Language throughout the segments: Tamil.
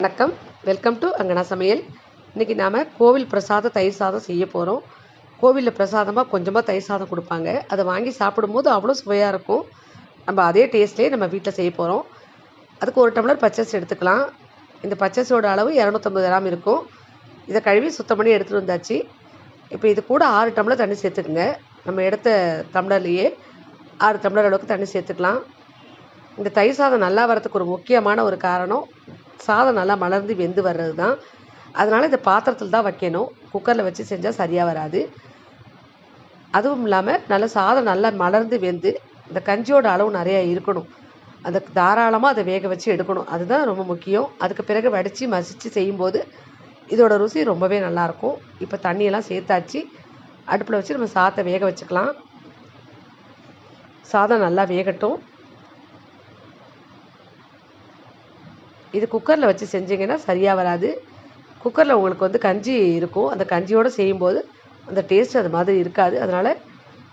வணக்கம். வெல்கம் டு அங்கனா சமையல். இன்றைக்கி நாம் கோவில் பிரசாத தயிர் சாதம் செய்ய போகிறோம். கோவிலில் பிரசாதமாக கொஞ்சமாக தயிர் சாதம் கொடுப்பாங்க. அதை வாங்கி சாப்பிடும்போது அவ்வளோ சுவையாக இருக்கும். நம்ம அதே டேஸ்ட்லேயே நம்ம வீட்டில் செய்ய போகிறோம். அதுக்கு 1 டம்ளர் பச்சரிசி எடுத்துக்கலாம். இந்த பச்சரிசியோட அளவு 250 கிராம் இருக்கும். இதை கழுவி சுத்தம் பண்ணி எடுத்துகிட்டு வந்தாச்சு. இப்போ இது கூட 6 டம்ளர் தண்ணி சேர்த்துக்குங்க. நம்ம எடுத்த டம்ளர்லேயே 6 டம்ளர் அளவுக்கு தண்ணி சேர்த்துக்கலாம். இந்த தயிர் சாதம் நல்லா வரதுக்கு ஒரு முக்கியமான ஒரு காரணம், சாதம் நல்லா மலர்ந்து வெந்து வர்றது தான். அதனால் இந்த பாத்திரத்தில் தான் வைக்கணும். குக்கரில் வச்சு செஞ்சால் சரியாக வராது. அதுவும் இல்லாமல் நல்லா சாதம் நல்லா மலர்ந்து வெந்து இந்த கஞ்சியோட அளவு நிறையா இருக்கணும். அதுக்கு தாராளமாக அதை வேக வச்சு எடுக்கணும். அதுதான் ரொம்ப முக்கியம். அதுக்கு பிறகு வடித்து மசித்து செய்யும்போது இதோட ருசி ரொம்பவே நல்லாயிருக்கும். இப்போ தண்ணியெல்லாம் சேர்த்தாச்சு. அடுப்பில் வச்சு நம்ம சாதத்தை வேக வச்சுக்கலாம். சாதம் நல்லா வேகட்டும். இது குக்கரில் வச்சு செஞ்சிங்கன்னா சரியாக வராது. குக்கரில் உங்களுக்கு கஞ்சி இருக்கும். அந்த கஞ்சியோடு செய்யும்போது அந்த டேஸ்ட் அது மாதிரி இருக்காது. அதனால்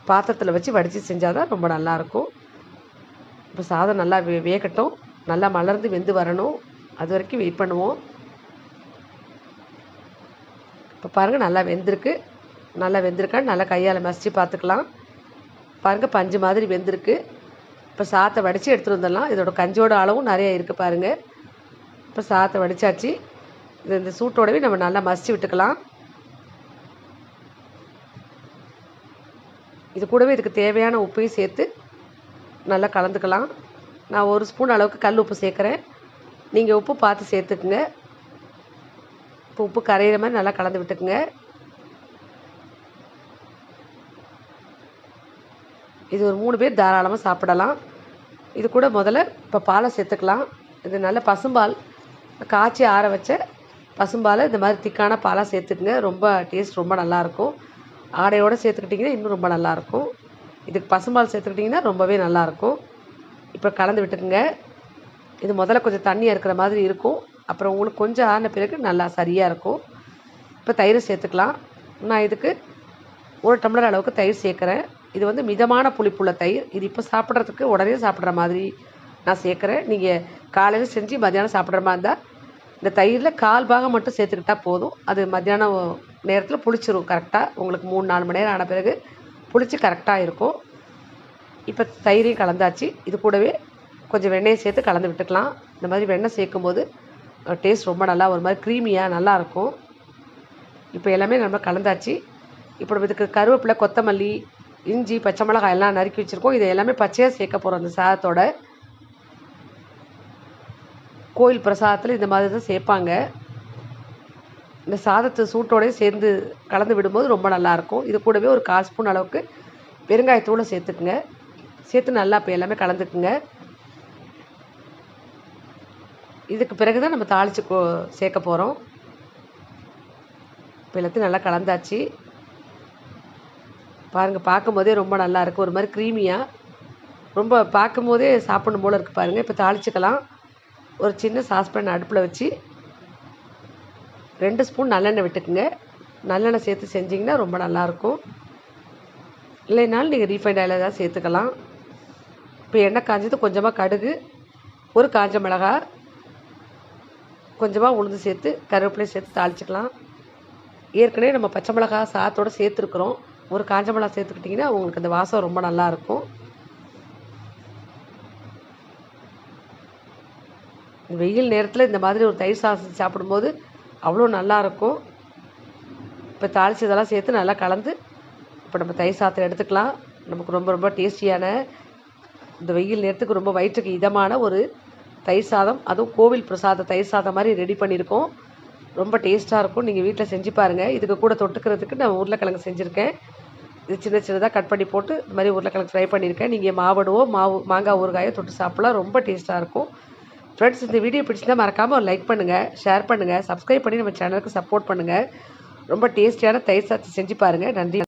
பாத்திரத்தில் வச்சு வடித்து செஞ்சால் தான் ரொம்ப நல்லாயிருக்கும். இப்போ சாதம் நல்லா வேகட்டும். நல்லா மலர்ந்து வெந்து வரணும். அது வரைக்கும் வெயிட் பண்ணுவோம். இப்போ பாருங்கள், நல்லா வெந்திருக்கு. நல்லா வெந்திருக்கான்னு நல்லா கையால் மசித்து பார்த்துக்கலாம். பாருங்கள், பஞ்சு மாதிரி வெந்திருக்கு. இப்போ சாதத்தை வடித்து எடுத்துகிட்டு வந்துடலாம். இதோட கஞ்சியோட அளவும் நிறைய இருக்குது பாருங்கள். இப்போ சாதத்தை வடித்தாச்சு. இந்த சூட்டோடவே நம்ம நல்லா மசிச்சு விட்டுக்கலாம். இது கூடவே இதுக்கு தேவையான உப்பையும் சேர்த்து நல்லா கலந்துக்கலாம். நான் 1 ஸ்பூன் அளவுக்கு கல் உப்பு சேர்க்குறேன். நீங்கள் உப்பு பார்த்து சேர்த்துக்குங்க. இப்போ உப்பு கரையிற மாதிரி நல்லா கலந்து விட்டுக்குங்க. இது ஒரு 3 பேர் தாராளமாக சாப்பிடலாம். இது கூட முதல்ல இப்போ பாலை சேர்த்துக்கலாம். இது நல்ல பசும்பால், காய்ச்சி ஆற வச்ச பசும்பாலை இந்த மாதிரி திக்கான பாலாக சேர்த்துக்குங்க. ரொம்ப டேஸ்ட் ரொம்ப நல்லாயிருக்கும். ஆடையோடு சேர்த்துக்கிட்டிங்கன்னா இன்னும் ரொம்ப நல்லாயிருக்கும். இதுக்கு பசும்பால் சேர்த்துக்கிட்டிங்கன்னா ரொம்பவே நல்லாயிருக்கும். இப்போ கலந்து விட்டுக்குங்க. இது முதல்ல கொஞ்சம் தண்ணியாக இருக்கிற மாதிரி இருக்கும். அப்புறம் உங்களுக்கு கொஞ்சம் ஆறின பிறகு நல்லா சரியாக இருக்கும். இப்போ தயிர் சேர்த்துக்கலாம். நான் இதுக்கு 1 டம்ளர் அளவுக்கு தயிர் சேர்க்குறேன். இது மிதமான புளிப்புள்ள தயிர். இது இப்போ சாப்பிட்றதுக்கு உடனே சாப்பிட்ற மாதிரி நான் சேர்க்குறேன். நீங்கள் காலையில் செஞ்சு மத்தியானம் சாப்பிட்ற மாதிரி இருந்தால் இந்த தயிரில் 1/4 பாகம் மட்டும் சேர்த்துக்கிட்டால் போதும். அது மத்தியானம் நேரத்தில் புளிச்சிரும் கரெக்டாக. உங்களுக்கு 3-4 மணி நேரம் ஆன பிறகு புளிச்சு கரெக்டாக இருக்கும். இப்போ தயிரையும் கலந்தாச்சு. இது கூடவே கொஞ்சம் வெண்ணெயை சேர்த்து கலந்து விட்டுக்கலாம். இந்த மாதிரி வெண்ணெய் சேர்க்கும்போது டேஸ்ட் ரொம்ப நல்லா ஒரு மாதிரி க்ரீமியாக நல்லாயிருக்கும். இப்போ எல்லாமே நம்ம கலந்தாச்சு. இப்போ இதுக்கு கருவேப்பிலை, கொத்தமல்லி, இஞ்சி, பச்சை மிளகாய் எல்லாம் நறுக்கி வச்சுருக்கோம். இதை எல்லாமே பச்சையாக சேர்க்க போகிறோம். அந்த சாதத்தோட கோயில் பிரசாதத்தில் இந்த மாதிரி தான் சேர்ப்பாங்க. இந்த சாதத்தை சூட்டோடய சேர்ந்து கலந்து விடும்போது ரொம்ப நல்லாயிருக்கும். இது கூடவே ஒரு 1/4 ஸ்பூன் அளவுக்கு பெருங்காயத்தூளை சேர்த்துக்குங்க. சேர்த்து நல்லா இப்போ எல்லாமே கலந்துக்குங்க. இதுக்கு பிறகு தான் நம்ம தாளித்து சேர்க்க போகிறோம். இப்போ எல்லாத்தையும் நல்லா கலந்தாச்சு. பாருங்கள், பார்க்கும்போதே ரொம்ப நல்லாயிருக்கு. ஒரு மாதிரி க்ரீமியாக ரொம்ப பார்க்கும்போதே சாப்பிடணும் போல் இருக்குது பாருங்கள். இப்போ தாளிச்சிக்கலாம். ஒரு சின்ன சாஸ்பேன் அடுப்பில் வச்சு 2 ஸ்பூன் நல்லெண்ணெய் விட்டுக்குங்க. நல்லெண்ணெய் சேர்த்து செஞ்சிங்கன்னா ரொம்ப நல்லாயிருக்கும். இல்லைனாலும் நீங்கள் ரீஃபைண்ட் ஆயில் ஏதாவது சேர்த்துக்கலாம். இப்போ எண்ணெய் காஞ்சது, கொஞ்சமாக கடுகு, ஒரு காஞ்ச மிளகாய், கொஞ்சமாக உளுந்து சேர்த்து கருவேப்பிலையும் சேர்த்து தாளிச்சிக்கலாம். ஏற்கனவே நம்ம பச்சை மிளகாய் சாதத்தோடு சேர்த்துருக்குறோம். ஒரு காஞ்ச மிளகாய் சேர்த்துக்கிட்டிங்கன்னா உங்களுக்கு அந்த வாசம் ரொம்ப நல்லாயிருக்கும். வெயில் நேரத்தில் இந்த மாதிரி ஒரு தயிர் சாதம் சாப்பிடும்போது அவ்வளோ நல்லாயிருக்கும். இப்போ தாளிச்சதெல்லாம் சேர்த்து நல்லா கலந்து இப்போ நம்ம தயிர் சாதத்தை எடுத்துக்கலாம். நமக்கு ரொம்ப ரொம்ப டேஸ்டியான, இந்த வெயில் நேரத்துக்கு ரொம்ப வயிற்றுக்கு இதமான ஒரு தயிர் சாதம், அதுவும் கோவில் பிரசாத தயிர் சாதம் மாதிரி ரெடி பண்ணியிருக்கோம். ரொம்ப டேஸ்ட்டாக இருக்கும். நீங்கள் வீட்டில் செஞ்சு பாருங்கள். இதுக்கு கூட தொட்டுக்கிறதுக்கு நான் உருளைக்கிழங்கு செஞ்சுருக்கேன். இது சின்ன சின்னதாக கட் பண்ணி போட்டு இந்த மாதிரி உருளைக்கிழங்கு ஃப்ரை பண்ணியிருக்கேன். நீங்கள் மாங்காய் ஊறுகாயோ தொட்டு சாப்பிட்லாம். ரொம்ப டேஸ்ட்டாக இருக்கும். ஃப்ரெண்ட்ஸ், இந்த வீடியோ பிடிச்சிருந்தா மறக்காமல் ஒரு லைக் பண்ணுங்கள், ஷேர் பண்ணுங்கள், சப்ஸ்கிரைப் பண்ணி நம்ம சேனலுக்கு சப்போர்ட் பண்ணுங்கள். ரொம்ப டேஸ்டியான தயிர் சாதத்தை செஞ்சு பாருங்கள். நன்றி.